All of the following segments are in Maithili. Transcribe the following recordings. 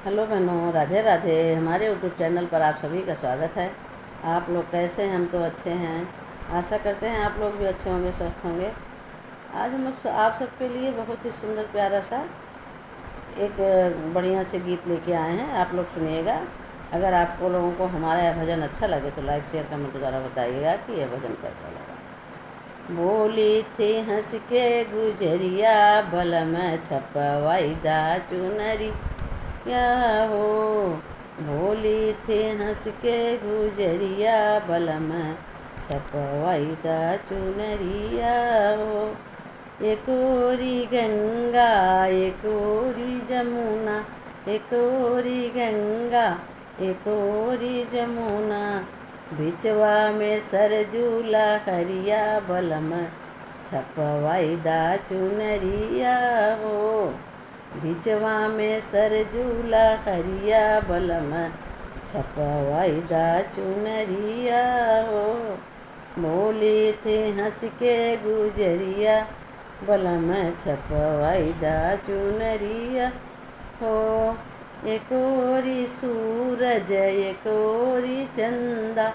हेलो बहनों, राधे राधे। हमारे यूट्यूब चैनल पर आप सभी का स्वागत है। आप लोग कैसे हैं? हम तो अच्छे हैं। आशा करते हैं आप लोग भी अच्छे होंगे, स्वस्थ होंगे। आज हम आप सबके लिए बहुत ही सुंदर प्यारा सा एक बढ़िया से गीत लेके आए हैं। आप लोग सुनिएगा। अगर आपको लोगों को हमारा यह भजन अच्छा लगे तो लाइक शेयर कमेंट द्वारा बताइएगा कि यह भजन कैसा लगा। बोली थी हंस के गुजरिया, बलम छपवाई दा चुनरी या हो। बोली थी हंस के गुजरिया, बलम छपवाई दा चुनरिया हो। एक ओरी गंगा एक ओरी जमुना, एक ओरी गंगा एक ओरी जमुना, बिचवा में सरजूला हरिया, बलम छपवाई दा चुनरिया हो। बिचवा में सरजूला हरिया, बलम छपवाई दा चुनरिया हो। बोली थी हंस के गुजरिया, बलम छपवाई दा चुनरिया हो। एक ओरी सूरज एक ओरी चंदा,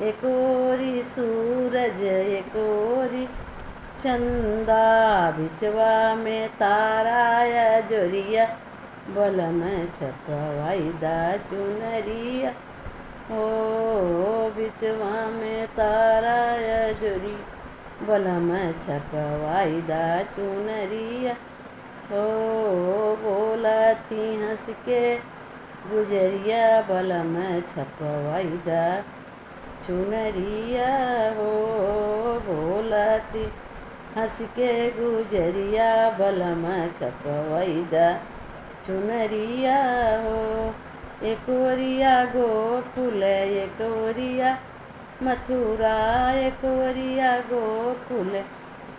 एक ओरी सूरज एक ओरी चंदा, बिचवा में ताराया जोरिया, बलम छपवाई दा चुनरिया हो। बिचवा में ताराया जोरी, बलम छपवाई दा चुनरिया हो। बोला थी हंस के गुजरिया, बलम छपवाई दा चुनरिया हो। बोला थी हंस के गुजरिया, बलम छपवाई दा चुनरिया हो। एक ओरिया गोकुल एक ओरिया मथुरा, एक ओरिया गोकुल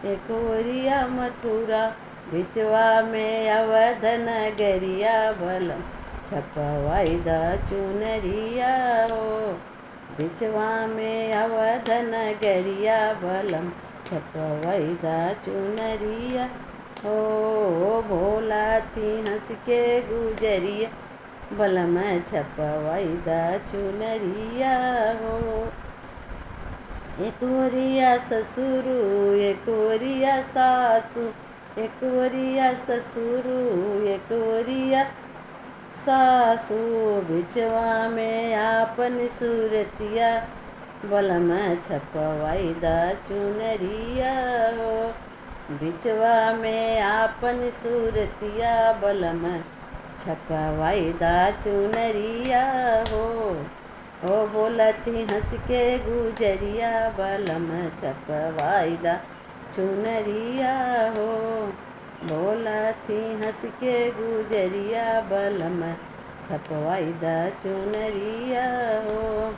एक ओरिया मथुरा, बिचवा में अवध नगरिया, बलम छपवाई दा चुनरिया हो। बिचवा में अवध नगरिया, बलम छपवाई दा चुनरिया हो। भोला थी हंस के गुजरिया, बलम छपवाई दा चुनरिया हो। एक ओरिया ससुरु एक ओरिया सासु, एक ओरिया ससुरु एक ओरिया सासु, बिचवा में आपन सूरतिया, बलम छपवाई दा चुनरिया हो। बिचवा में आपन सूरतिया, बलम छपवाई दा चुनरिया हो। ओ बोला थी हंस के गुजरिया, बलम छपवाई दा चुनरिया हो। बोला थी हंस के गुजरिया, बलम छपवाई दा चुनरिया हो।